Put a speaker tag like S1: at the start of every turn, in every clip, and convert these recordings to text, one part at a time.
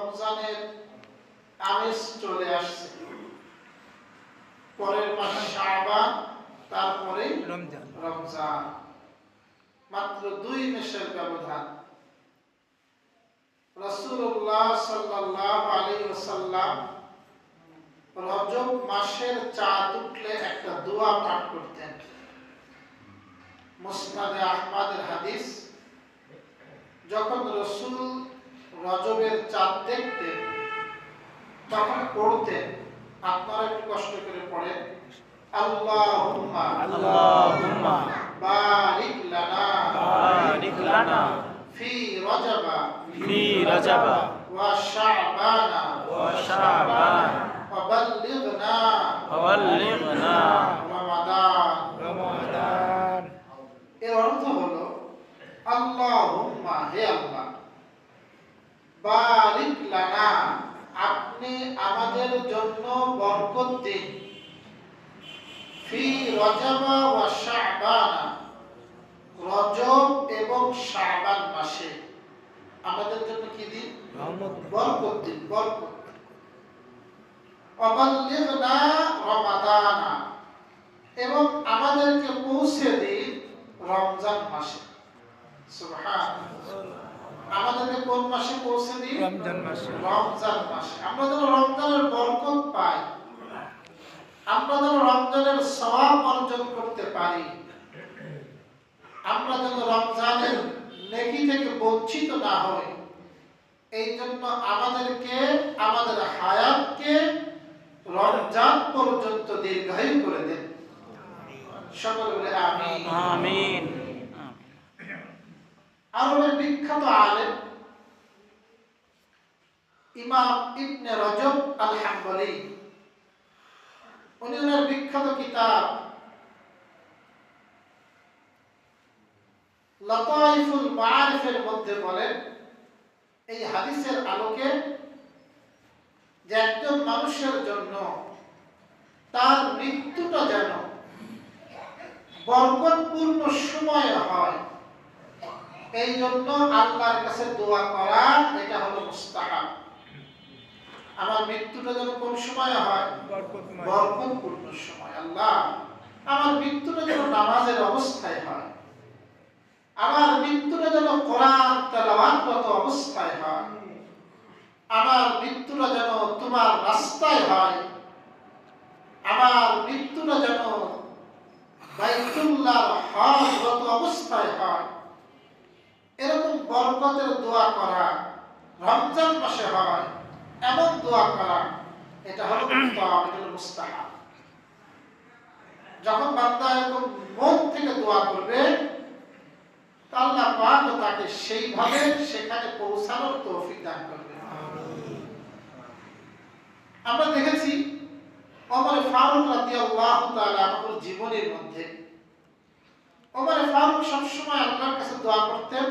S1: রমজানের আমেজ চলে আসছে। পরের মাস শাবান, তারপরে রমজান। মাত্র 2 মাসের ব্যবধান। রাসূলুল্লাহ সাল্লাল্লাহু আলাইহি ওয়াসাল্লাম রজব মাসের চাঁদ উঠলে একটা দোয়া পাঠ করতেন। মুসনাদে আহমদের হাদিস, যখন রাসূল রজবের চাঁদ দেখতেন তখন পড়তেন, আপনারা একটু কষ্ট করে পড়েন, আল্লাহুম্মা
S2: আল্লাহুম্মা
S1: বারিক লানা ফি রজবা ওয়া শাবানা ওয়া বাল্লিগনা রমাদান। এর অর্থ হলো, আল্লাহুম্মা, হে আল্লাহ, বারিক লানা, আপনি আমাদের জন্য বরকত দিন, ফি রজবা ওয়া শাবানা, রজব এবং শাবান মাসে আমাদের জন্য কি দিন? বরকত দিন, বরকত। ওয়াবাল্লিগনা রমাদানা, এবং আমাদেরকে পৌঁছে দিন রমজান মাসে। সুবহানাল্লাহ। আমাদেরকে কোন মাসে পৌঁছে দিন? রমজান মাসে। রমজান মাসে আমরা যেন রমজানের বরকত পাই, আমরা যেন রমজানের সওয়াব অর্জন করতে পারি, আমরা যেন রমজানের নেকি থেকে বঞ্চিত না হই। এই জন্য আমাদেরকে, আমাদের হায়াতকে রমজান পর্যন্ত দীর্ঘায়ু করে দেন। সকলে বলে আমিন।
S2: আমিন।
S1: আরবের বিখ্যাত আলেম ইমাম ইবনে রজব আল হাম্বলি, উনি ওনার বিখ্যাত কিতাব লতাইফুল মাআরিফের মধ্যে বলেন, এই হাদিসের আলোকে, যে একজন মানুষের জন্য তার মৃত্যুটা যেন বরকতপূর্ণ সময় হয়, এই জন্য আল্লাহর কাছে দোয়া করা, এটা হলো মুস্তাহাব। আমার মৃত্যুটা যেন কোন সময় হয়? বরকতপূর্ণ সময়। আল্লাহ, আমার মৃত্যুটা যেন নামাজের অবস্থায় হয়, আমার মৃত্যুটা যেন কোরআন তেলাওয়াতরত অবস্থায় হয়, আমার মৃত্যুটা যেন তোমার রাস্তায় হয়, আমার মৃত্যুটা যেন বাইতুল্লাহর হজরত অবস্থায় হয়। এরকম বরকতের দোয়া করা রমজান মাসে হয়, এমন দোয়া করা, এটা হলো উত্তম, এটা হলো মুস্তাহাব। যখন বান্দা এরকম মন থেকে দোয়া করবে, আল্লাহ পাক তাকে সেইভাবে সেখানে পৌঁছানোর তৌফিক দান করবে। আমরা দেখেছি ওমর ফারুক রাদিয়াল্লাহু তাআলা আনহুর জীবনের মধ্যে, ওমর ফারুক সবসময় আল্লাহর কাছে দোয়া করতেন,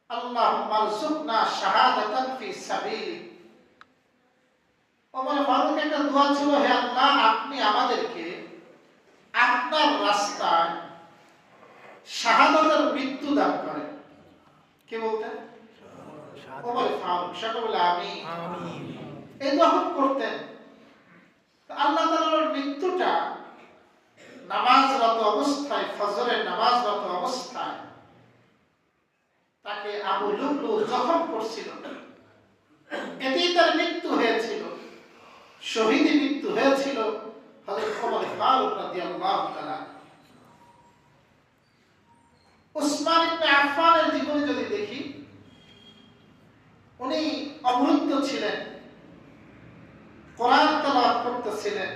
S1: আল্লাহুম্মা রযুকনা শাহাদাতান ফি সাবিলিক। ওমর ফারুক একটা দোয়া ছিল, হে আল্লাহ, আপনি আমাদেরকে আপনার রাস্তায় শাহাদাতের মৃত্যু দান করেন। কে বলতেন? ওমর ফারুক। সকলে আমিন। এই দোয়া করতেন। আল্লাহ তাআলার মৃত্যুটা নামাজরত অবস্থায়, ফজরের নামাজরত অবস্থায় তাকে আবু লুলু জখম করছিল, এতেই তার মৃত্যু হয়েছিল, শহীদ মৃত্যু হয়েছিল হযরত ওমর ফারুক রাদিয়াল্লাহু তাআলা। উসমান ইবনে আফফানের জীবনে যদি দেখি, উনি অবরুদ্ধ ছিলেন, কোরআন তেলাওয়াত করতেছিলেন,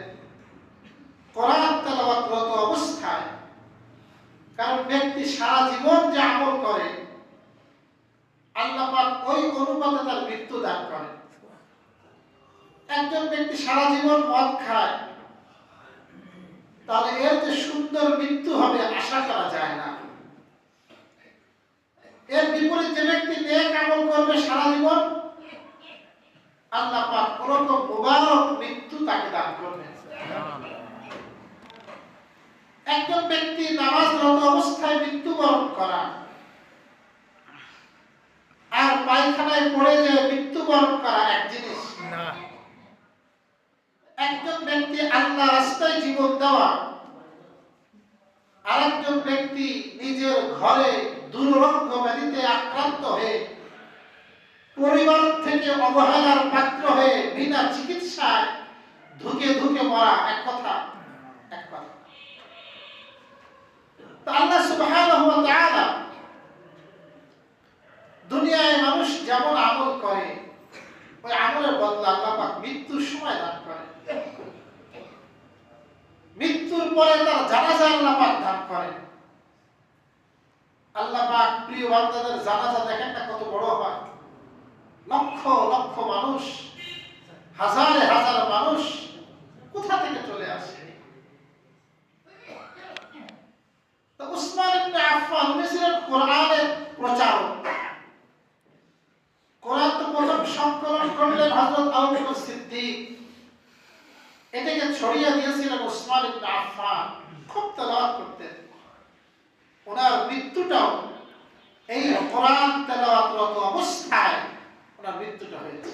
S1: কোরআন তেলাওয়াতরত অবস্থায়, কারণ ব্যক্তি সারা জীবন যে আমল করে আল্লাহ পাক ওই অনুপাতে তার মৃত্যু দান করেন। একজন ব্যক্তি সারা জীবন মদ খায়, তাহলে এর যে সুন্দর মৃত্যু হবে আশা করা যায় না। এর বিপরীত যে ব্যক্তি নেক আমল করবে সারা জীবন, আল্লাহ পাক ওরকম মুবারক মৃত্যু তাকে দান করবেন। একজন ব্যক্তি নামাজরত অবস্থায় মৃত্যুবরণ করা আর পায়খানায় পড়ে যে মৃত্যুবরণ মৃত্যুবরণ করা এক জিনিস
S3: না।
S1: একজন ব্যক্তি আল্লাহ রাস্তায় জীবন দেওয়া, আরেকজন ব্যক্তি নিজের ঘরে দুরারোগ্য ব্যাধিতে আক্রান্ত হয়ে পরিবার থেকে অবহেলার পাত্র হয়ে বিনা চিকিৎসায় ধুকে ধুকে মরা এক কথা। তো আল্লাহ সুবহানাহু ওয়া তাআলা দুনিয়ায় মানুষ যেমন আমল করে ওই আমলের বদলা আল্লাহ পাক মৃত্যুর সময় দান করে। মৃত্যুর পরে তার জানাজা আল্লাহ পাক দান করেন। আল্লাহ পাক প্রিয় বান্দাদের জানাজা দেখেন না কত বড় হয়, লক্ষ লক্ষ মানুষ, হাজারে হাজার মানুষ কোথা থেকে চলে আসে। তো উসমান ইবনে আফফান উনি ছিলেন কোরআনের প্রচারক। কোরআন তো প্রথম সংকলন করলেন হযরত আবু বকর সিদ্দিক, এটাকে ছড়িয়ে দিয়েছিলেন উসমান ইবনে আফফান, খুব তেলাওয়াত করতেন। ওনার মৃত্যুটাও এই কোরআন তেলাওয়াতরত অবস্থায় ওনার মৃত্যুটা হয়েছে।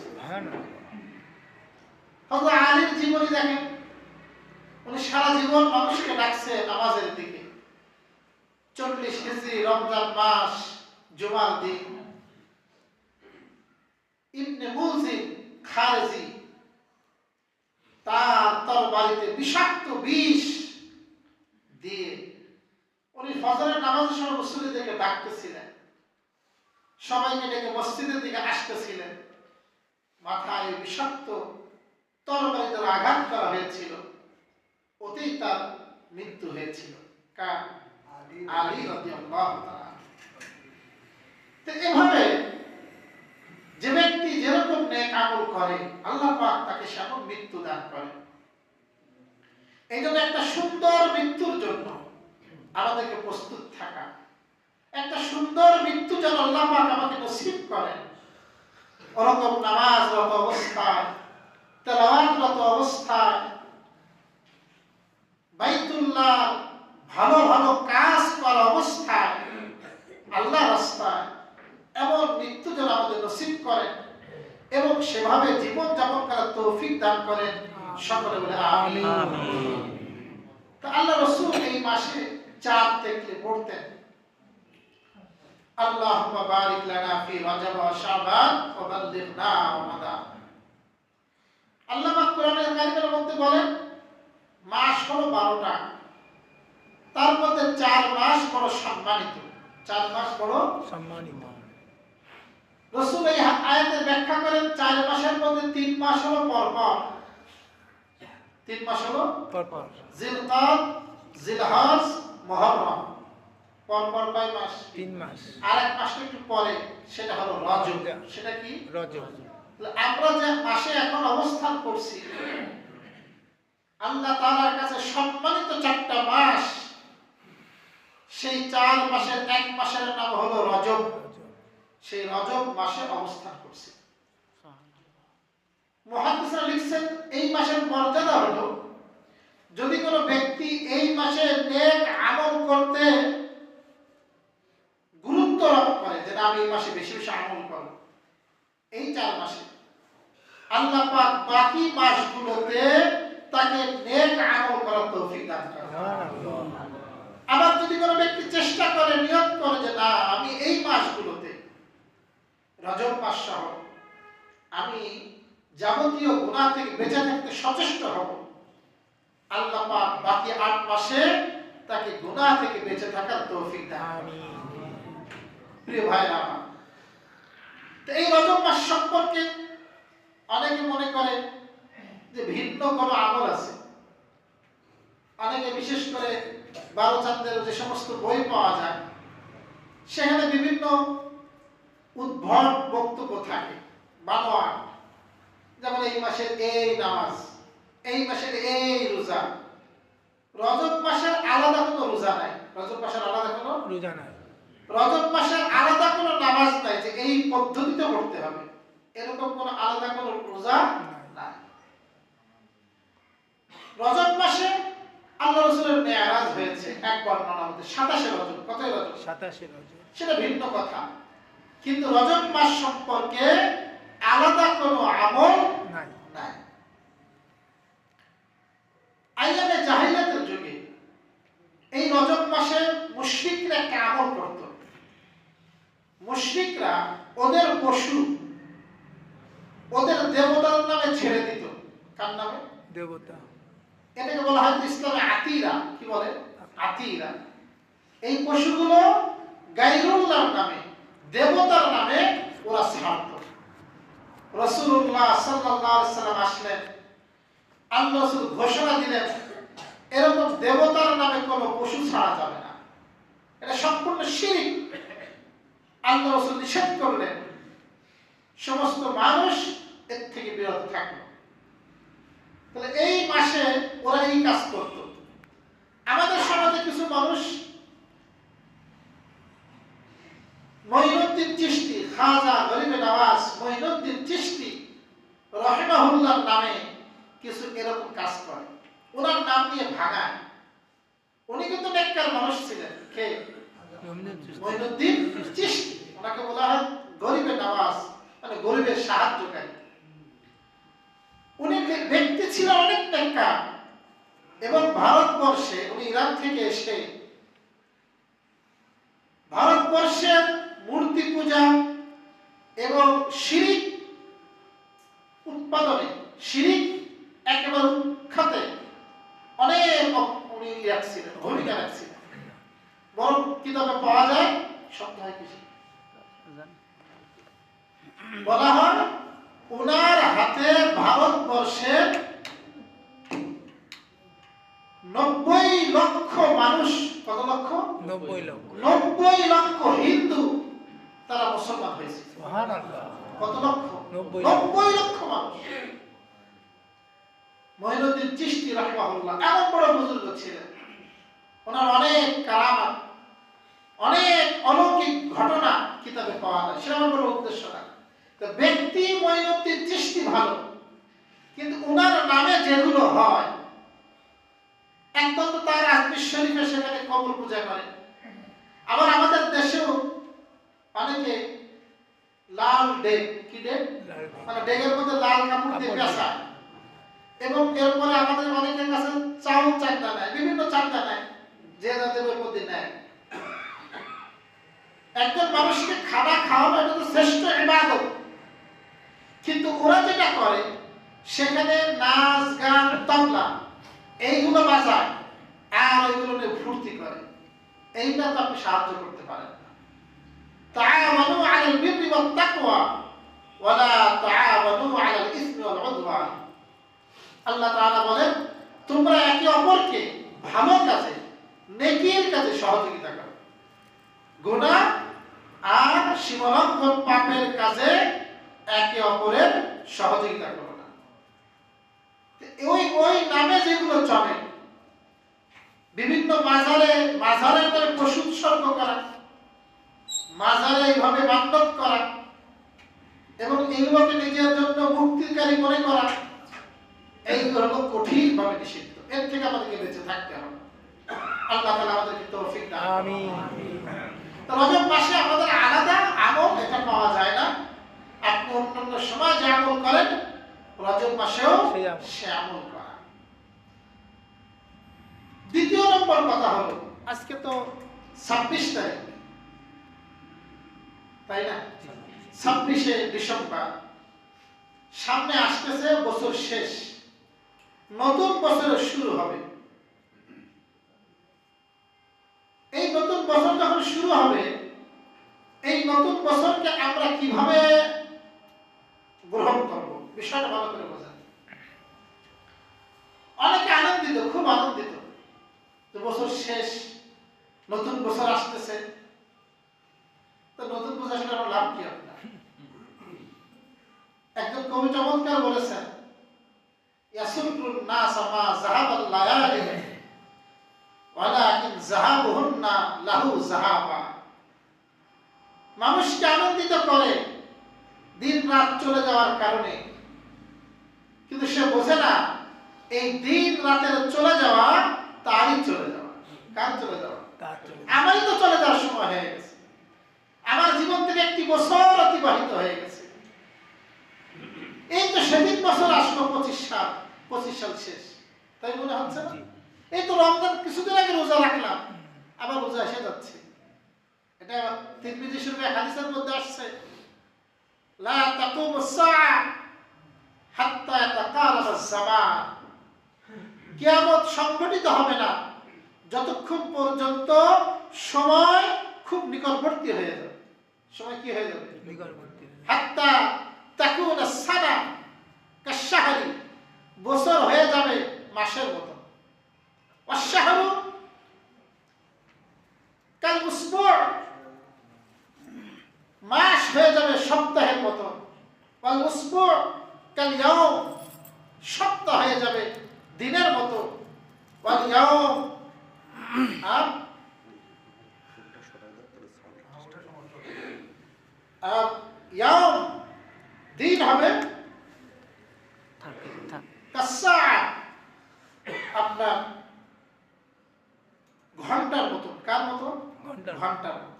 S1: হযরত আলীর জীবনী দেখেন, উনি সারা জীবন মানুষকে ডাকছে নামাজের দিকে। 40 হিজরি রমজান মাস জুমার দিন ইবনে মুলজিম খারেজি তার তরবারিতে বিষাক্ত বিষ দিয়ে উনি ফজরের নামাজের সময় মুসল্লিদেরকে ডাকতেছিলেন, সবাইকে ডেকে মসজিদের দিকে আসতেছিলেন। মাথায় বিষাক্ত তরবারি দ্বারা আঘাত করা হয়েছিল, ওতেই তার মৃত্যু হয়েছিল। কার? আলী রাদিয়াল্লাহু তাআলা। তো এভাবে যে ব্যক্তি যেরকম নেক আমল করে আল্লাহ পাক তাকে সেমন মৃত্যু দান করেন। এই জন্য একটা সুন্দর মৃত্যুর জন্য আমাদেরকে প্রস্তুত থাকা, একটা সুন্দর মৃত্যু যেন আল্লাহ পাক আমাকে নসিব করেন। ওরকম নামাজরত অবস্থায়, তেলাওয়াতরত অবস্থায়, বাইতুল্লাহ ভালো ভালো কাজ করা অবস্থায়, আল্লাহ রাস্তায় এমন মৃত্যু যেন আমাদের নসিব করেন এবং সেভাবে জীবন যাপন করার তৌফিক দান করেন। সকলে বলে আমিন। তো আল্লাহ রাসূল এই মাসে চাঁদ দেখলে পড়তেন আল্লাহুম্মা বারিক লানা ফি রজব ওয়া শাবান ওয়া বাল্লিগনা রমাদান। আল্লাহ পাক কোরআনের কারিমের মধ্যে বলেন মাস হলো 12টা, তার মধ্যে 4 মাস বড় সম্মানিত। 4 মাস বড়
S3: সম্মানিত।
S1: রাসূল এই আয়াতের ব্যাখ্যা করেন 4 মাসের মধ্যে 3 মাস হলো পরপর। 3 মাস হলো
S3: পরপর
S1: জিলকাদ, জিলহজ, মুহররম। পরপর কয় মাস?
S3: 3 মাস।
S1: আর এক মাস একটু পরে, সেটা হলো রজব। সেটা কি?
S3: রজব।
S1: আমরা যে মাসে এখন অবস্থান করছি, আল্লাহ তাআলার কাছে সম্মানিত 4টা মাস, সেই 4 মাসের এক মাসের নাম হলো রজব। সেই রজব মাসে অবস্থান করছি। মুহাদ্দিসরা লিখছেন এই মাসের মর্যাদা হলো যদি কোনো ব্যক্তি এই মাসে নেক আমল করতে গুরুত্ব আরোপ করে, যে আমি এই মাসে বেশি বেশি আমল করব, এই 4 মাসে আল্লাহ পাক বাকি মাসগুলোতে তাকে নেক আমল করার তৌফিক দান করেন। আবার যদি কোনো ব্যক্তি চেষ্টা করে, নিয়ত করে যে না আমি এই মাসগুলোতে রজব মাস সহ আমি যাবতীয় গুনাহ থেকে বেঁচে থাকতে সচেষ্ট হব, আল্লাহ পাক বাকি 8 মাসে তাকে গুনাহ থেকে বেঁচে থাকার তৌফিক দান করেন। প্রিয় ভাইরা আমার, তো এই রজব মাস সম্পর্কে অনেকে মনে করে যে ভিন্ন কোনো আমল আছে। অনেকে বিশেষ করে 12 চাঁদের যে সমস্ত বই পাওয়া যায় সেখানে বিভিন্ন উদ্ভট বক্তব্য থাকে, বানোয়াট। যেমন এই মাসের এই নামাজ, এই মাসের এই রোজা। রজব মাসের আলাদা কোনো রোজা নাই, রজব মাসের আলাদা কোনো
S3: রোজা নাই,
S1: রজব মাসের আলাদা কোনো নামাজ নাই যে এই পদ্ধতিতে পড়তে হবে, এরকম কোনো আলাদা কোনো রোজা নাই। রজব মাসে আল্লাহ রাসূলের মেরাজ হয়েছে এক বর্ণনার মধ্যে 27 রজব। কতই রজব?
S3: 27 রজব।
S1: সেটা ভিন্ন কথা, কিন্তু রজব মাস সম্পর্কে আলাদা ওদের দেবতার নামে ছেড়ে দিত। কার নামে?
S3: দেবতা।
S1: এটাকে বলা হয় ইসলামে আতিরা। কি বলে? আতিরা। এই পশুগুলো গায়রুল্লাহর নামে, দেবতার নামে ওরা ছাড়ত। রাসূলুল্লাহ সাল্লাল্লাহু আলাইহি সাল্লাম আসলেন, আল্লাহ রাসূল ঘোষণা দিলেন এরকম দেবতার নামে কোনো পশু ছাড়া যাবে না, এটা সম্পূর্ণ শিরক। আল্লাহ রাসূল নিষেধ করলেন, সমস্ত মানুষ এর থেকে বিরত থাকলো। তাহলে এই মাসে ওরা এই কাজ করত। আমাদের সমাজে কিছু মানুষ মঈনুদ্দিন চিশতি, খাজা গরিবে নওয়াজ মঈনুদ্দিন চিশতি রাহিমাহুল্লাহর নামে কিছু এরকম কাজ করে, ওনার নাম নিয়ে ভাঙায়। উনি কিন্তু নেককার মানুষ ছিলেন। কে? মঈনুদ্দিন চিশতি। ওনাকে বলা হয় গরিবে নওয়াজ, মানে গরিবের সাহায্যকারী। উনি ব্যক্তি ছিলেন অনেক নেককার, এবং ভারতবর্ষে উনি ইরান থেকে এসে ভারতবর্ষের মূর্তি পূজা এবং শিরিক উৎপাদনে, শিরিক একেবারে উৎখাতে অনেক উনি রাখছিলেন, ভূমিকা রাখছিলেন। বরং কিতাবে পাওয়া যায়, সপ্তাহে কিছু বলা হয় ওনার হাতে ভারতবর্ষের 90 লক্ষ মানুষ, কত লক্ষ?
S3: 90 লক্ষ।
S1: 90 লক্ষ হিন্দু তারা মুসলমান হয়েছে।
S3: সুবহানাল্লাহ।
S1: কত লক্ষ?
S3: 90
S1: লক্ষ মানুষ। মঈনুদ্দিন চিশতি রাহিমাহুল্লাহ এমন বড় বুজুর্গ ছিলেন, ওনার অনেক কারামাত, অনেক অলৌকিক ঘটনা কিতাবে পাওয়া যায়। সেটা আমার বড় উদ্দেশ্য না। তো ব্যক্তি মঈনুদ্দিন চিশতি ভালো, কিন্তু ওনার নামে যেগুলো হয়, একদম তো তার আজমির শরীফে সেখানে কবর পূজা করে। আবার আমাদের দেশেও অনেকে লাল ডেগ, কি ডেগ? মানে ডেগের মধ্যে লাল কাপড় দিয়ে পেঁচায়, এবং এরপরে আমাদের অনেকের কাছে চাউল চান্দা নেয়, বিভিন্ন চান্দা নেয়, যে যাদের মধ্যে নেয়। একজন মানুষকে খানা খাওয়ানো এটা তো শ্রেষ্ঠ ইবাদত, কিন্তু ওরা যেটা করে সেখানে নাচ গান তবলা এইগুলো বাজায় আর ওইগুলো নিয়ে ফুর্তি করে। এইটা তো আপনি সাহায্য করতে পারেন না। তাআওয়ানু আলাল বিররি ওয়াত তাকওয়া ওয়া লা তাআওয়ানু আলাল ইসমি ওয়াল উদওয়ান। আল্লাহ তাআলা বলেন, তোমরা একে অপরকে ভালো কাজে, নেকির কাজে সহযোগিতা করো, গুনাহ আর সীমালঙ্ঘন পাপের কাজে একে অপরের সহযোগিতা করো না। ওই নামে যেগুলো চলে, বিভিন্ন মাজারের নামে পশু উৎসর্গ করা, মাজারে এইভাবে মান্যত করা এবং এইগুলোকে নিজের জন্য মুক্তিকারী মনে করা, এইগুলো কঠিনভাবে নিষিদ্ধ। এর থেকে আমাদেরকে বেঁচে থাকতে হবে। আল্লাহ তাআলা আমাদেরকে তৌফিক দান করুন।
S3: আমিন।
S1: তো রজব মাসে আমাদের আলাদা আমল এটা পাওয়া যায় না। আপনি অন্যান্য সময় যে আমল করেন, রজব মাসেও সে আমল করা। দ্বিতীয় নম্বর কথা হলো, আজকে তো 26 তারিখ, তাই না? 26শে ডিসেম্বর, সামনে আসতেছে বছর শেষ, নতুন বছরের শুরু হবে। এই নতুন বছর যখন শুরু হবে, এই নতুন বছরকে আমরা কিভাবে গ্রহণ করব, বিষয়টা ভালো করে বোঝেন। অনেকে আনন্দিত, খুব আনন্দিত যে বছর শেষ, নতুন বছর আসতেছে। তো নতুন বছর আসলে আমার লাভ কি আপনার? একজন কবি চমৎকার বলেছেন, ইয়াসুরুন নাস মা যাহাবাল লায়ালি ওয়ালাকিন যাহাবুহুন্না লাহু যাহাবা। মানুষকে আনন্দিত করে দিন রাত চলে যাওয়ার কারণে, কিন্তু সে বোঝে না এই দিন রাতের চলে যাওয়া তারই চলে যাওয়া। কার চলে যাওয়া? আমারই তো চলে যাওয়ার সময় হয়ে গেছে। আমার জীবন থেকে একটি বছর অতিবাহিত হয়ে গেছে। এই তো সেদিন বছর আসলো 25 সাল শেষ, তাই মনে হচ্ছে না? এই তো রমজান কিছুদিন আগে রোজা রাখলাম, আবার রোজা এসে যাচ্ছে। এটা তিরমিজি শরীফে হাদিসের মধ্যে আসছে, লা তাকুমুস সাআ হাত্তা ইয়াতাকারাবা যামান, কিয়ামত সংঘটিত হবে না যতক্ষণ পর্যন্ত সময় খুব নিকটবর্তী হয়ে যাবে। সময় কি হয়ে যাবে?
S3: নিকটবর্তী।
S1: হাত্তা তাকুনা সানা কাশাহরি, বছর হয়ে যাবে মাসের মতো। ওয়াশশাহরু কাল উসবু', মাস হয়ে যাবে সপ্তাহের মতো। ওয়াল উসবু' কাল ইয়াওম, সপ্তাহ হয়ে যাবে দিনের মতো। ওয়াল ইয়াওম, আর ইয়াওম দিন হবে
S2: থাক থাক।
S1: কাসসা, আপনার ঘন্টার মতো। কার মতো?
S3: ঘন্টার।
S1: ঘন্টার মতো।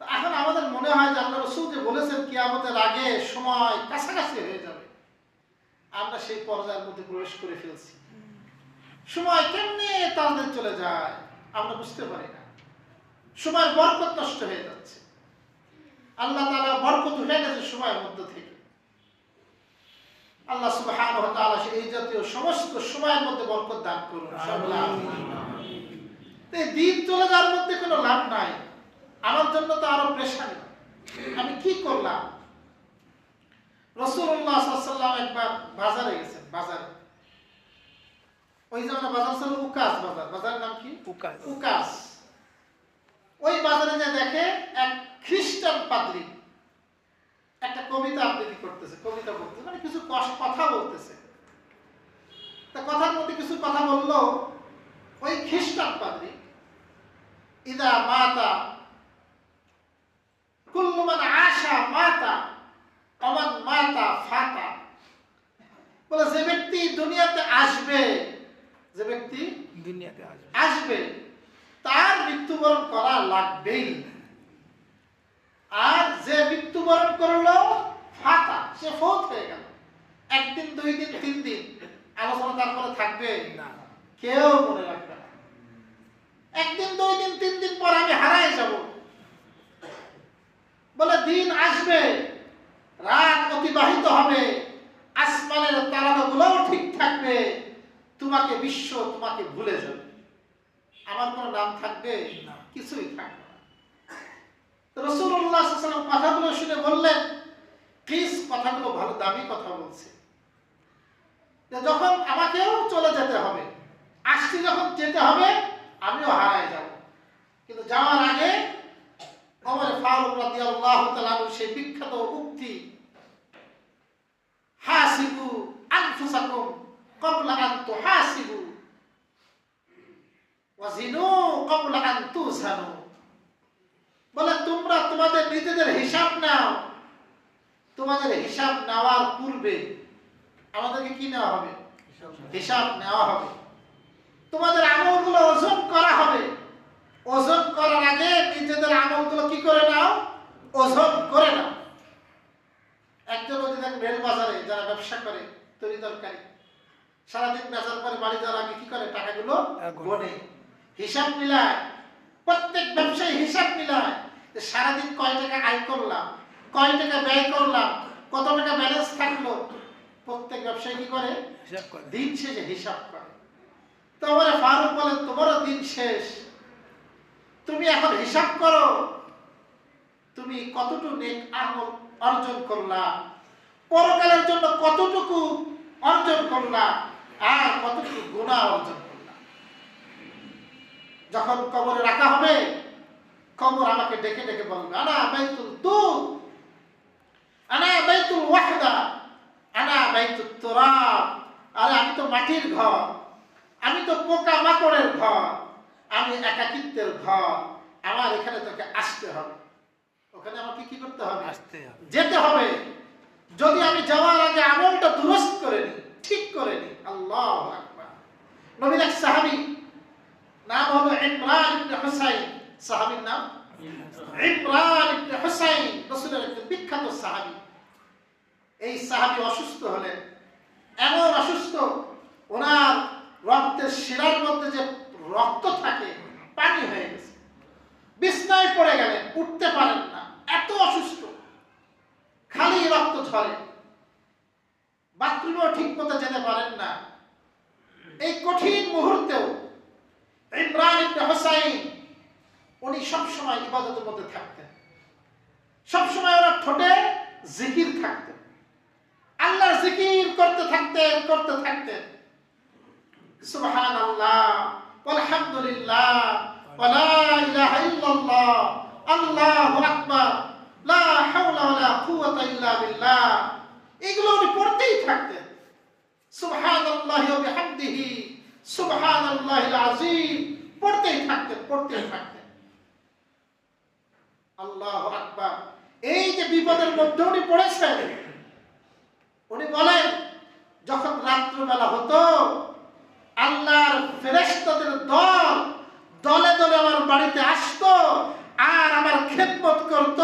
S1: তো এখন আমাদের মনে হয় যে আল্লাহ রাসূল যে বলেছেন কিয়ামতের আগে সময় কাছাকাছি হয়ে যাবে, আমরা সেই পর্যায়ের মধ্যে প্রবেশ করে ফেলছি। সময় কেমনে তাদের চলে যায় আমরা বুঝতে পারি না। সময়ের বরকত নষ্ট হয়ে যাচ্ছে। আল্লাহ তাআলা বরকত উঠে গেছে সময়ের মধ্যে থেকে। আল্লাহ সুবহানাহু ওয়া তাআলা এই জাতীয় সমস্ত সময়ের মধ্যে বরকত দান করুন। তো দিন চলে যাওয়ার মধ্যে কোনো লাভ নাই। আমার জন্য তো আরো পেরেশানি। আমি কি করলাম? রাসূলুল্লাহ সাল্লাল্লাহু আলাইহি ওয়াসাল্লাম একবার বাজারে গেছেন। বাজারে, ওই জায়গায় বাজার ছিল উকাস বাজার। বাজারের নাম কি?
S3: উকাস।
S1: উকাস। ওই বাজারে যে দেখে এক খ্রিস্টান পাদ্রী একটা কবিতা আবৃত্তি করতেছে, কবিতা বলতেছে, মানে কিছু কথা বলতেছে। তা কথার মধ্যে কিছু কথা বললো ওই খ্রিস্টান পাদ্রী, ইদা মাতা কুল্লু মান আশা মাতা ওমান মাতা ফাতা। বলে যে ব্যক্তি দুনিয়াতে আসবে, যে ব্যক্তি
S3: দুনিয়াতে আসবে,
S1: আসবে তার মৃত্যুবরণ করা লাগবেই। আর যে মৃত্যুবরণ করলো ফাতা, সে ফৌত হয়ে গেল। একদিন, দুই দিন, তিন দিন আলোচনা তারপরে থাকবে
S3: না।
S1: কেউ মনে রাখবে না। একদিন, দুই দিন, তিন দিন পর আমি হারাই যাব। বলে দিন আসবে, রাত অতিবাহিত হবে, আসমানের তারাগুলোও ঠিক থাকবে, তোমাকে বিশ্ব তোমাকে ভুলে যাবে। আমার কোনো নাম থাকবে না, কিছুই থাকবে না। রাসূলুল্লাহ সাল্লাল্লাহু আলাইহি ওয়াসাল্লাম কথাগুলো শুনে বললেন, প্লিজ, কথাগুলো ভালো দামি কথা বলছে, যে যখন আমাকেও চলে যেতে হবে, আসছি যখন যেতে হবে, আমিও হারায় যাব। কিন্তু যাওয়ার আগে ওমর ফারুক রাদিয়াল্লাহু তাআলা সেই বিখ্যাত উক্তি, হাসিবু আনফুসাকুম ক্বাবলা আন তুহাসিবু ওয়াজিনু ক্বাবলা আন তুজানু। বলে তোমরা তোমাদের নিজেদের হিসাব নাও, তোমাদের হিসাব নেওয়ার পূর্বে আমাদেরকে কি নেওয়া হবে? হিসাব নেওয়া হবে। তোমাদের আমলগুলো ওজন করা হবে। ওজন করার আগে নিজেদের আমলগুলো কি করে নাও? ওজন করে নাও। একজন যদি দেখ রেল বাজারে যারা ব্যবসা করে তরি তরকারি, সারাদিন বেচার পরে বাড়ি যাওয়ার আগে কি করে? টাকাগুলো গণে, হিসাব মিলায়। প্রত্যেক ব্যবসায়ী হিসাব মিলায় যে সারাদিন কয় টাকা আয় করলাম, কয় টাকা ব্যয় করলাম, কত টাকা ব্যালেন্স থাকলো। প্রত্যেক ব্যবসায়ী কি করে?
S3: হিসাব করে।
S1: দিন শেষে হিসাব করে। তো ওমর ফারুক বলেন, তোমারও দিন শেষ, তুমি এখন হিসাব করো, তুমি কতটুকু নেক আমল অর্জন করলা, পরকালের জন্য কতটুকু অর্জন করলা, আর কতটুকু গুনাহ অর্জন করলা। যখন কবরে রাখা হবে, কবর আমাকে ডেকে ডেকে বলবে, আনা বাইতুল তুর, আনা বাইতুল ওয়াহদা, আনা বাইতুত তুরাব। আরে আমি তো মাটির ঘর, আমি তো পোকা মাকড়ের ঘর, আমি একাকিত্বের ঘর, আমার এখানে তোকে আসতে হবে। ওখানে আমাকে কি করতে হবে?
S3: আসতে হবে,
S1: যেতে হবে। যদি আমি যাওয়ার আগে আমলটা দুরস্ত করে নি, ঠিক করে নি। আল্লাহু আকবার। নবীর এক সাহাবী, নাম হলো ইমরান ইবনে হুসাইন। সাহাবীর নাম ইমরান ইবনে হুসাইন, রাসূলের একজন বিখ্যাত সাহাবী। এই সাহাবী অসুস্থ হলেন, এমন অসুস্থ, ওনার রক্তের শিরার মধ্যে যে রক্ত থাকে পানি হয়ে গেছে, বিছনায় পড়ে গেলেন, উঠতে পারেন না, এত অসুস্থ, খালি রক্ত ঝরে। বাথরুমেও ঠিক মতো যেতে পারেন না, এই কঠিন মুহূর্তেও ইমরান ইবনে হুসাইন উনি সবসময় ইবাদতের মধ্যে থাকতেন। সবসময় ওনার ঠোঁটে জিকির থাকতেন, আল্লাহর জিকির করতে থাকতেন। সুবহানাল্লাহ আলহামদুলিল্লাহ ওয়া লা ইলাহা ইল্লাল্লাহ আল্লাহু আকবার লা হাওলা ওয়া লা কুওয়াতা ইল্লা বিল্লাহ, এগুলো উনি পড়তেই থাকতেন। সুবহানাল্লাহি ওয়া বিহামদিহি সুবহানাল্লাহিল আযীম পড়তেই থাকতেন। আল্লাহু আকবার। এই যে বিপদের মধ্যে উনি পড়েছেন, উনি বলেন যখন রাত্রিবেলা হতো আল্লাহর ফেরেশতাদের দলে দলে আমার বাড়িতে আসতো আর আমার খেদমত করত,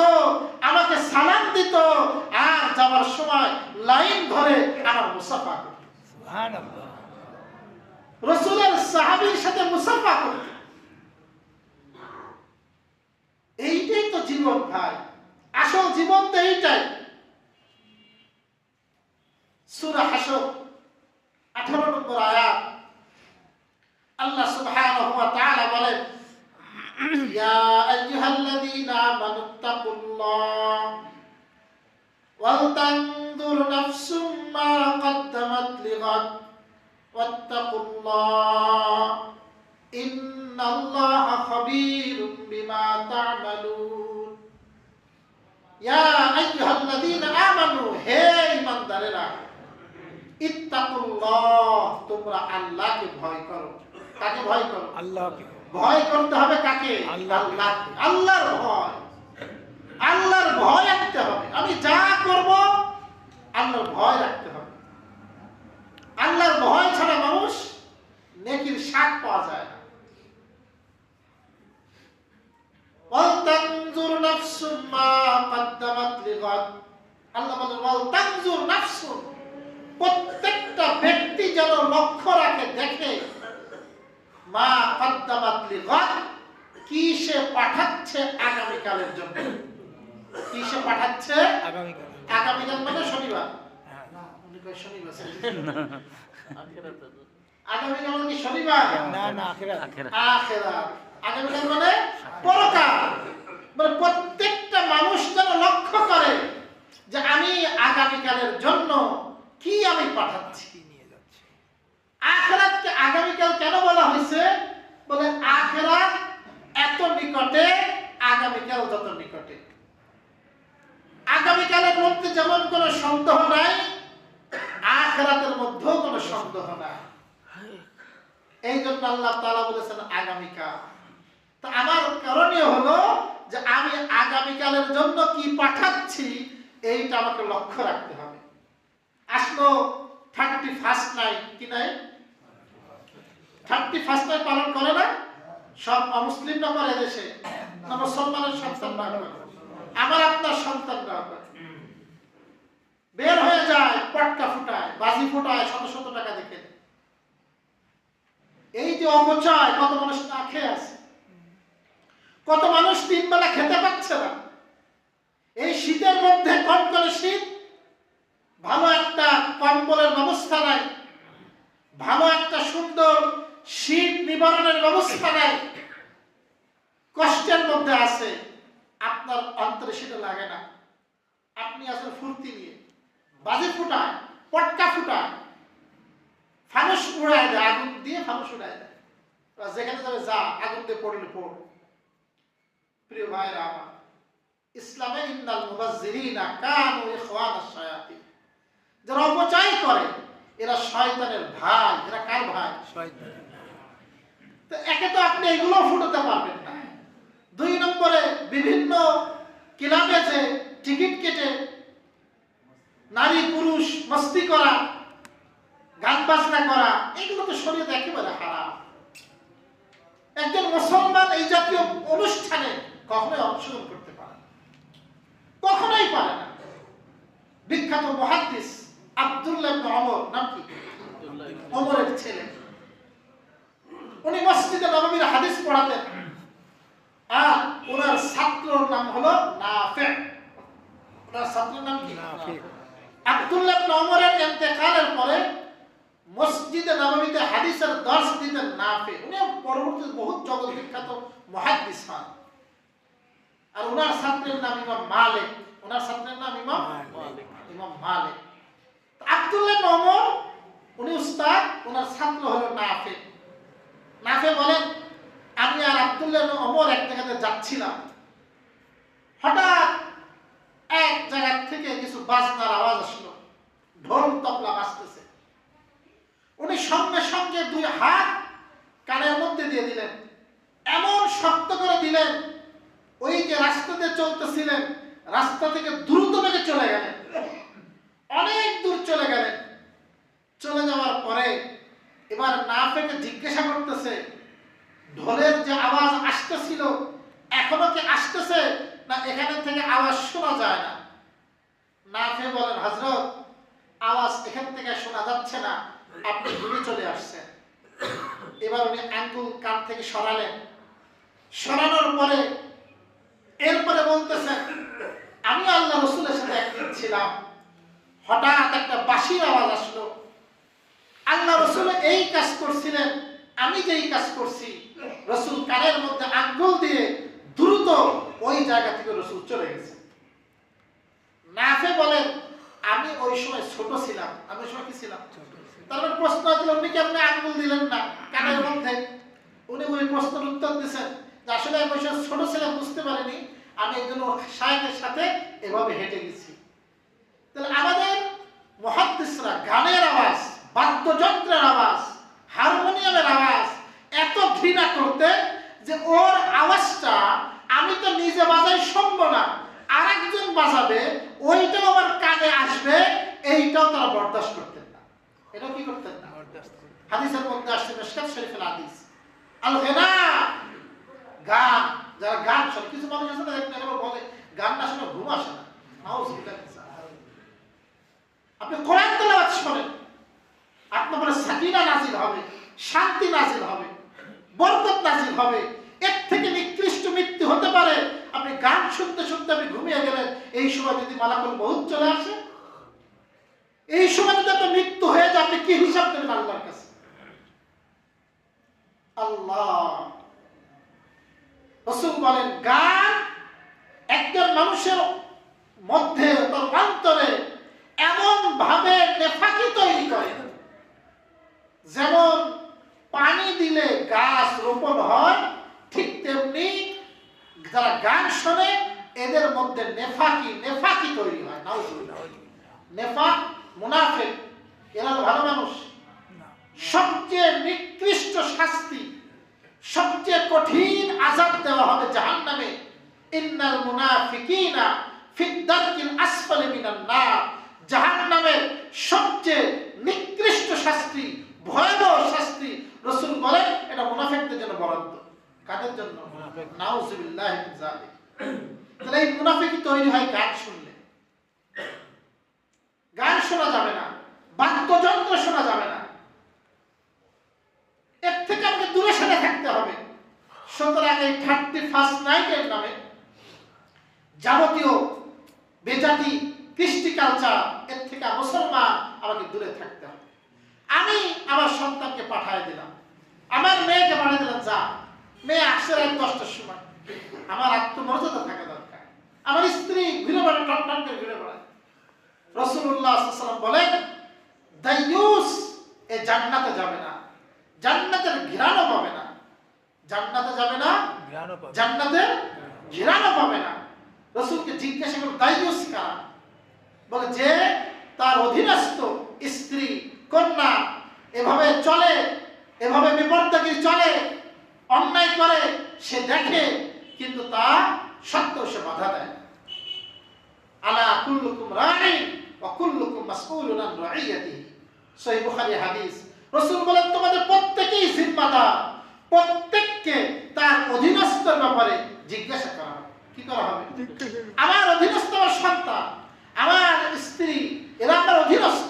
S1: আমাকে সালাম দিত, আর যাওয়ার সময় লাইন ধরে আমার মুসাফা করত।
S3: সুবহানাল্লাহ।
S1: রাসূলের সাহাবীর সাথে মুসাফা করত। এইটাই তো জীবন ভাই, আসল জীবন তো এইটাই। সূরা হাশর 18 নম্বর আয়াত আল্লাহ সুবহানাহু ওয়া তাআলা বলেন, ইয়া আইয়ুহাল্লাযীনা আমানুত্তাকুল্লাহ ওয়াল তানজুর নাফসুম মা কদ্দামাত লিগাদ ওয়াত্তাকুল্লাহ ইন্নাল্লাহা খাবীরুম বিমা তা'মালুন। ইয়া আইয়ুহাল্লাযীনা আমানু, হে ঈমানদারেরা, ইত্তাকুল্লাহ, তোমরা আল্লাহকে ভয় করো। কাকে ভয় করো?
S3: আল্লাহকে।
S1: ভয় করতে হবে কাকে?
S3: আল্লাহ।
S1: আল্লাহর ভয়। আল্লাহর ভয় রাখতে হবে। আমি যা করব আল্লাহর ভয় রাখতে হবে। আল্লাহর ভয় ছাড়া মানুষ নেকির স্বাদ পাওয়া যায় না। ওয়াল তানজুর নাফসুম মা কদ্দামাত লিগাদ, আল্লাহ বলেন ওয়াল তানজুর নাফসুম, প্রত্যেকটা ব্যক্তি যেন লক্ষ্য রাখে, দেখে, মা কদ্দামাত লিগাদ, কি সে পাঠাচ্ছে আগামীকালের জন্য। কি সে পাঠাচ্ছে
S3: আগামীকাল।
S1: আগামীকাল মানে শনিবার।
S3: হ্যাঁ।
S1: উনি কয় শনিবার আগামীকাল মানে কি শনিবার?
S3: না না, আখিরাত।
S1: আখিরাত। আগামীকাল মানে পরকাল। মানে প্রত্যেকটা মানুষ যেন লক্ষ্য করে যে আমি আগামীকালের জন্য কি আমি পাঠাচ্ছি।
S3: কি নিয়ে যাচ্ছে?
S1: আখিরাতকে আগামীকাল কেন বলা হয়েছে? বলে আখিরাত এত নিকটে, আগামীকাল যত নিকটে। আগামীকালের মধ্যে যেমন কোনো সন্দেহ নাই, আখিরাতের মধ্যেও কোনো সন্দেহ নাই। এই জন্য আল্লাহ তাআলা বলেছেন আগামীকাল। তো আমার করণীয় হলো যে আমি আগামীকালের জন্য কি পাঠাচ্ছি এইটা আমাকে লক্ষ্য রাখতে হবে। আসলো 31st নাইট, কি নাই? 31st নাইট পালন করে না সব অমুসলিমরা করে দেশে, না মুসলমানের সন্তানরা করে, আমার আপনার সন্তানরা করে। বের হয়ে যায়, পটকা ফুটায়, বাজি ফুটায়, শত শত টাকা দেখে। এই যে অপচয়, কত মানুষ না খেয়ে আছে, কত মানুষ 3 বেলা খেতে পাচ্ছে না। এই শীতের মধ্যে কনকনে শীত, ভালো একটা কম্বলের ব্যবস্থা নাই, ভালো একটা সুন্দর শীত নিবারণের ব্যবস্থা নাই, কষ্টের মধ্যে আছে। আপনার অন্তরে সেটা লাগে না। আপনি আসলে ফুর্তি নিয়ে বাজি ফুটায়, পটকা ফুটায়, ফানুস উড়ায় দেয়, আগুন দিয়ে ফানুস উড়ায় দেয়। যেখানে যাবে যা, আগুন দিয়ে পড়লে পড়। প্রিয় ভাইরা আমার, ইসলামে ইন্নাল মুবাজ্জিরিনা কানু ইখওয়ানাশ শায়াতিন, যারা অপচয় করে এরা শয়তানের ভাই। এরা কার ভাই?
S3: শয়তান।
S1: তো একে তো আপনি এগুলো ফুটাতে পারবেন না। 2 নম্বরে বিভিন্ন ক্লাবে যে টিকিট কেটে নারী পুরুষ মস্তি করা, গান বাজনা করা, এগুলো তো শরীয়তে একেবারে হারাম। একজন মুসলমান এই জাতীয় অনুষ্ঠানে কখনোই অংশগ্রহণ করতে পারে না, কখনোই পারে না। বিখ্যাত মুহাদ্দিস আব্দুল্লাহ ইবনে ওমর, নাম কি? ওমরের ছেলে। উনি মসজিদে নববীর হাদিস পড়াতেন, আর ওনার ছাত্রর নাম হলো নাফি। ওনার ছাত্রের নাম কি?
S3: নাফি।
S1: আব্দুল্লাহ ইবনে ওমরের ইন্তেকালের পরে মসজিদে নববীতে হাদিসের দর্শ দিতেন নাফে। উনি পরবর্তীতে বহুত জগৎ বিখ্যাত মুহাদ্দিস হন। আর ওনার ছাত্রের নাম ইমাম মালিক। ওনার ছাত্রের নাম ইমাম মালিক। আব্দুল্লাহ ইবনে ওমর উনি উস্তাদ, ওনার ছাত্র হলো নাফে। নাফে বলেন, আমি আর আব্দুল্লাহ ইবনে ওমর এক জায়গাতে যাচ্ছিলাম, হঠাৎ এক জায়গা থেকে কিছু বাজনার আওয়াজ আসলো, ঢোল তবলা বাজতেছে। উনি সঙ্গে সঙ্গে দুই হাত কানের মধ্যে দিয়ে দিলেন, এমন শক্ত করে দিলেন, ওই যে রাস্তাতে চলতেছিলেন রাস্তা থেকে দ্রুত বেগে চলে গেলেন, অনেক দূর চলে গেলেন। চলে যাওয়ার পরে এবার নাফেকে জিজ্ঞাসা করতেছে, ঢোলের যে আওয়াজ আসতেছিল এখনো কি আসতেছে না এখানে থেকে আওয়াজ শোনা যায় না? নাফে বলেন, হযরত আওয়াজ এখান থেকে শোনা যাচ্ছে না, আপনি দূরে চলে আসছেন। এবার উনি আঙ্গুল কান থেকে সরালেন, সরানোর পরে এরপরে বলতেছেন, আমি আল্লাহ রাসূলের সাথে একদিন ছিলাম, হঠাৎ একটা বাঁশির আওয়াজ আসলো, আল্লাহ রাসূল এই কাজ করছিলেন, আমি যেই কাজ করছি, রাসূল কানের মধ্যে আঙ্গুল দিয়ে দ্রুত ওই জায়গা থেকে রাসূল চলে গেছে। নাফে বলেন, আমি ওই সময় ছোট ছিলাম। আমি ওই সময় কি ছিলাম? তারপর প্রশ্ন হচ্ছিল, উনি কি আপনি আঙ্গুল দিলেন না কানের মধ্যে? উনি ওই প্রশ্নের উত্তর দিয়েছেন যে আসলে আমি ওই সময় ছোট ছিলাম, বুঝতে পারিনি, আমি একজন শায়েখের সাথে এভাবে হেঁটে গেছি। তাহলে আমাদের মুহাদ্দিসরা গানের আওয়াজ, বাদ্যযন্ত্রের আওয়াজ, হারমোনিয়ামের আওয়াজ এত ঘৃণা করতে যে ওর আওয়াজটা আমি তো নিজে বাজাই শুনবো না, আরেকজন বাজাবে, ওইটাও আমার কানে আসবে, এইটাও তারা বরদাস্ত করতেন না। এটাও কি করতেন না? হাদিসের মধ্যে আসছে, মিশকাত শরীফের হাদিস, আল গিনা, গান, যারা গান শোনে, কিছু মানুষ আছে না দেখবেন বলে গান না শুনে ঘুম আসে না। নাউযুবিল্লাহ। আপনি কোরআন তেলাওয়াত শোনেন, আপনার উপরে সাকিনা নাজিল হবে, শান্তি নাজিল হবে, বরকত নাজিল হবে। এর থেকে নিকৃষ্ট মৃত্যু হতে পারে আপনি গান শুনতে শুনতে আপনি ঘুমিয়ে গেলেন, এই সময় যদি মালাকুল মউত চলে আসে, এই সময় যদি আপনার মৃত্যু হয়ে যায়, আপনি কি হিসাব দেবেন আল্লাহর কাছে? আল্লাহ রাসূল বলেন, গান একজন মানুষের মধ্যে, তার অন্তরে এমন ভাবে নেফাকি তৈরি করে, যেমন পানি দিলে গাছ রোপণ হয়, ঠিক তেমনি যারা গান শোনে এদের মধ্যে নেফাকি তৈরি হয়। নাউযুবিল্লাহ। নেফাক, মুনাফিক, এরা ভালো মানুষ। সবচেয়ে নিকৃষ্ট শাস্তি, সবচেয়ে কঠিন আযাব দেওয়া হবে জাহান্নামে। ইন্নাল মুনাফিকিনা ফিদ দারকিল আসফালি মিনান নার। জাহান্নামের সবচেয়ে নিকৃষ্ট শাস্তি, ভয়াবহ শাস্তি, রাসূল বলেন এটা মুনাফিকদের জন্য বরাদ্দ। কাদের জন্য? নাউযুবিল্লাহ মিন যালিক। তাহলে এই মুনাফিকি তৈরি হয় গান শুনলে। গান শোনা যাবে না, বাদ্যযন্ত্র শোনা যাবে না, এর থেকে আমাকে দূরে সরে থাকতে হবে। সুতরাং এই 31st নাইটের নামে যাবতীয় বেজাতি কৃষ্টি কালচার, এর থেকে মুসলমান আমাকে দূরে থাকতে হবে। আমি আমার সন্তানকে পাঠিয়ে দিলাম, আমার মেয়েকে পাঠিয়ে দিলাম, যা, মেয়ে আসছে রাত 10টার সময়, আমার আত্মমর্যাদা থাকা দরকার। আমার স্ত্রী ঘুরে বেড়ায়, টন করে ঘুরে বেড়ায়। রাসূলুল্লাহ সাল্লাল্লাহু আলাইহি ওয়াসাল্লাম বলেন, দায়ুস এ জান্নাতে যাবে না, জান্নাতের ঘ্রাণও পাবে না, জান্নাতে যাবে না, জান্নাতের ঘ্রাণও পাবে না। রাসূলকে জিজ্ঞাসা করল, দায়ুস কারা? বলে, যে তার অধীনস্থ স্ত্রী, কন্যা এভাবে চলে, এভাবে বেপরদাগিরি চলে, অন্যায় করে, সে দেখে কিন্তু তা সত্ত্বেও সে বাধা দেয়। আলা কুল্লুকুম রাঈন ওয়া কুল্লুকুম মাসউলুন আন রাইয়াতিহি। সহিহ বুখারী হাদিস। রাসূল বলেন, তোমাদের প্রত্যেকেই জিম্মাদার, প্রত্যেককে তার অধীনস্থর ব্যাপারে জিজ্ঞাসা করা হবে। কি করা হবে? আমার অধীনস্থ আমার সন্তান, আমার স্ত্রী, এরা আমার অধীনস্থ।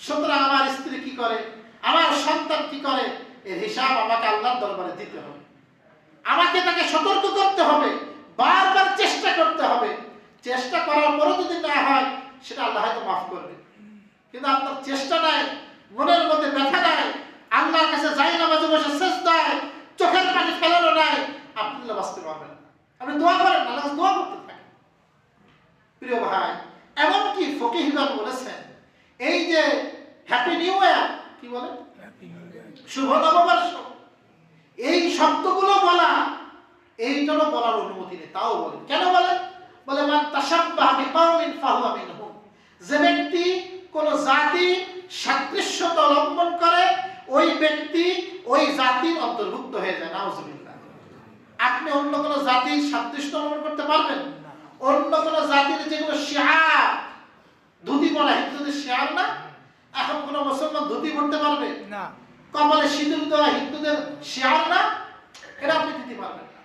S1: সুতরাং আমার স্ত্রী কি করে, আমার সন্তান কি করে, এর হিসাব আমাকে আল্লাহর দরবারে দিতে হবে। আমাকে তাকে সতর্ক করতে হবে, বারবার চেষ্টা করতে হবে। চেষ্টা করার পরও যদি না হয়, সেটা আল্লাহ হয়তো মাফ করবে, কিন্তু আপনার চেষ্টা নাই, মনের মধ্যে ব্যথা নাই, আল্লাহর কাছে যাই নামাজে বসে সেজদায় চোখের পানি ফেলানো নাই, আপনি বাঁচতে পারবেন না। আপনি দোয়া করেন, আল্লাহ কাছে দোয়া করতে থাকেন। প্রিয় ভাই, এমনকি ফকিহগণ বলেছেন এই যে হ্যাপি নিউ ইয়ার, কি বলে, শুভ নববর্ষ, এই শব্দগুলো বলা, এইটারও বলার অনুমতি নেই। তাও বলে, কেন বলে? বলে মান তাশাব্বাহা বিকাউমিন ফাহুয়া মিনহুম, যে ব্যক্তি কোন জাতি সাদৃশ্যতা অবলম্বন করে ওই ব্যক্তি ওই জাতির অন্তর্ভুক্ত হয়ে যায়। নাউজুবিল্লাহ। আপনি অন্য কোন জাতির সাদৃশ্য অবলম্বন করতে পারবেন? অন্য কোন জাতির যেগুলো শিয়ার, ধুতি পরা হিন্দুদের শিয়ার না, এখন কোন মুসলমান ধুতি পরতে পারবে
S3: না।
S1: কপালে সিঁদুর দেওয়া হিন্দুদের শিয়ার না, এটা আপনি দিতে পারবেন না।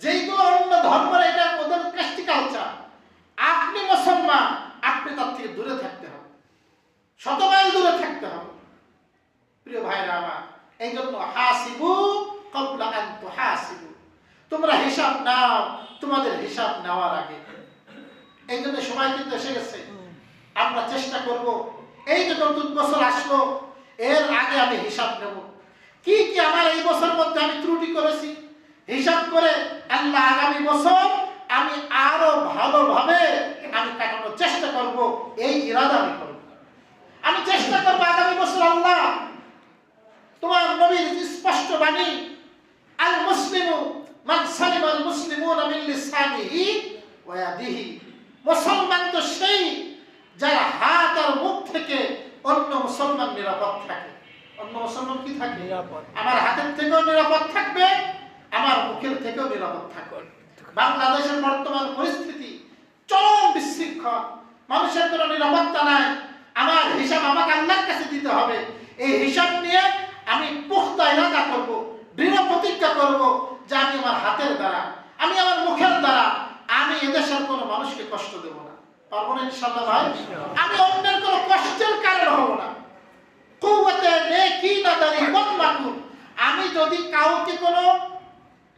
S1: যেইগুলো অন্য ধর্মের, এটা ওদের কৃষ্টি কালচার, আপনি মুসলমান, আপনি তার থেকে দূরে থাকতে হবে, শত মাইল দূরে থাকতে হবে। প্রিয় ভাইরা আমার, এই জন্য হাসিবু ক্বাবলা আন তুহাসিবু, তোমরা হিসাব নাও তোমাদের হিসাব নেওয়ার আগে। এই জন্য সময় কিন্তু এসে গেছে, আমরা চেষ্টা করব এই যে নতুন বছর আসলো এর আগে আমি হিসাব নেব, কি কি আমার এই বছর মধ্যে আমি ত্রুটি করেছি, হিসাব করে আল্লাহ আগামী বছর আমি আরো ভালোভাবে আমি কাটানোর চেষ্টা করব, এই ইরাদা আমি করব। আমি চেষ্টা করব আগামী বছর আল্লাহ তোমার নবীর স্পষ্ট বাণী, আল মুসলিমু মান সালিমা আল মুসলিমুনা মিন লিসানিহি ওয়া ইয়াদিহি, মুসলমান তো সেই যার হাত আর মুখ থেকে অন্য মুসলমান নিরাপদ থাকে। অন্য মুসলমান কি থাকে?
S3: নিরাপদ।
S1: আমার হাতের থেকেও নিরাপদ থাকবে, আমার মুখের থেকেও নিরাপদ থাকবে। বাংলাদেশের বর্তমান পরিস্থিতি চরম বিশৃঙ্খল, মানুষের কোনো নিরাপত্তা নাই। আমার হিসাব আমাকে আল্লাহর কাছে দিতে হবে। এই হিসাব নিয়ে আমি পুখতা ইরাদা করব, দৃঢ় প্রতিজ্ঞা করব যে আমি আমার হাতের দ্বারা, আমি আমার মুখের দ্বারা আমি এদেশের কোনো মানুষকে কষ্ট দেব না। পারবো না ইনশাআল্লাহ ভাই? আমি অন্যের কোনো কষ্টের কারণ হব না। কুওয়াতে নেকি নাদারি বদমাকুর, আমি যদি কাউকে কোনো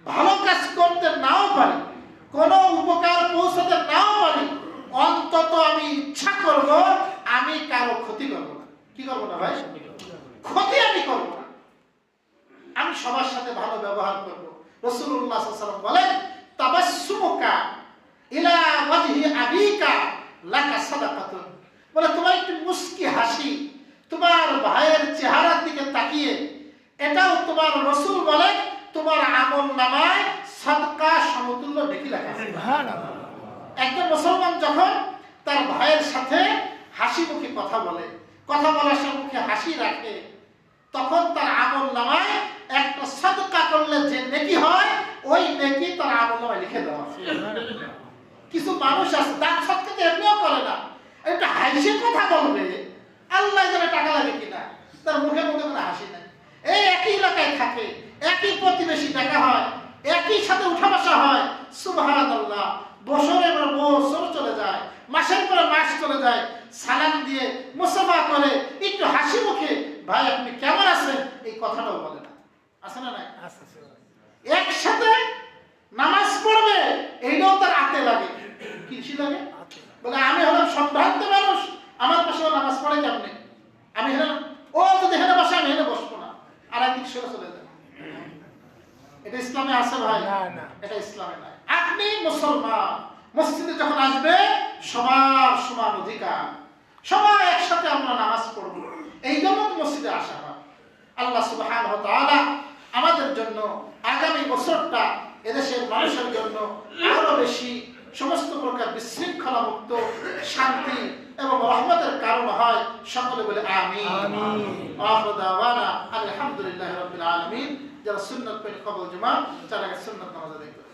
S1: ভালো কাজ করতে নাও পারি, কোনো উপকার পৌঁছাতে নাও পারি, অন্তত আমি ইচ্ছা করব আমি কারো ক্ষতি করব না। কি করব না ভাই? ক্ষতি আমি করব না। আমি সবার সাথে ভালো ব্যবহার করব। রাসূলুল্লাহ সাল্লাল্লাহু আলাইহি ওয়াসাল্লাম বলেন, তাবাসসুমুকা ইলা ওয়াজহি আবিকা লাকা সাদাকাতুন, বলে তোমার একটু মুস্কি হাসি তোমার ভাইয়ের চেহারার দিকে তাকিয়ে, এটাও তোমার রাসূল বলেন তোমার আমলনামায় সাদকা সমতুল্য নেকি লেখা আছে।
S3: সুবহানাল্লাহ।
S1: একজন মুসলমান যখন তার ভাইয়ের সাথে হাসি মুখে কথা বলে, কথা বলার সময় মুখে হাসি রাখে, তখন তার আমলনামায় একটা সাদকা করলে যে নেকি হয়, ওই নেকি তার আমলনামায় লিখে দেওয়া হয়। কিছু মানুষ আছে দান সৎকার এমনিও করে না, একটা হাসি কথা বলবে, আল্লাহ জানে টাকা লাগে কিনা, তার মুখে মুখে কোনো হাসি নাই। এই একই এলাকায় থাকে, একই প্রতিবেশী দেখা হয়, একই সাথে উঠা বসা হয়, সুবহানাল্লাহ, বছরের পর বছর চলে যায়, মাসের পর মাস চলে যায়, সালাম দিয়ে মুসাফা করে একটু হাসি মুখে ভাই আপনি কেমন আছেন এই কথাটাও বলে না। আছে না নাই? একসাথে নামাজ পড়বে, এইটাও তার আতে লাগে। কি লাগে? বলে আমি হলাম সম্ভ্রান্ত মানুষ, আমার পাশে নামাজ পড়ে কেমনে, আমি হলাম ও যদি এখানে বসে আমি এখানে বসবো না, আর একদিক সরে চলে যাবে। এটা ইসলামে আছে ভাই?
S3: না।
S1: এটা ইসলামে নাই। আপনি মুসলমান, মসজিদে যখন আসবে সবার সমান অধিকার, সবাই একসাথে আমরা নামাজ পড়ব, এই জন্য তো মসজিদে আসা হয়। আল্লাহ সুবহানাহু ওয়া তাআলা আমাদের জন্য আগামী বছরটা এদেশের মানুষের জন্য আরো বেশি সমস্ত প্রকার বিশৃঙ্খলা মুক্ত, শান্তি এবং রহমতের কারণ হয়। সকলে বলে আমিন। আখিরু দাওয়ানা আলহামদুলিল্লাহি রাব্বিল আলামিন। যারা সুন্নাত পড়ে কবুল জমা, যারা সুন্নাত নামাজ আদায় করে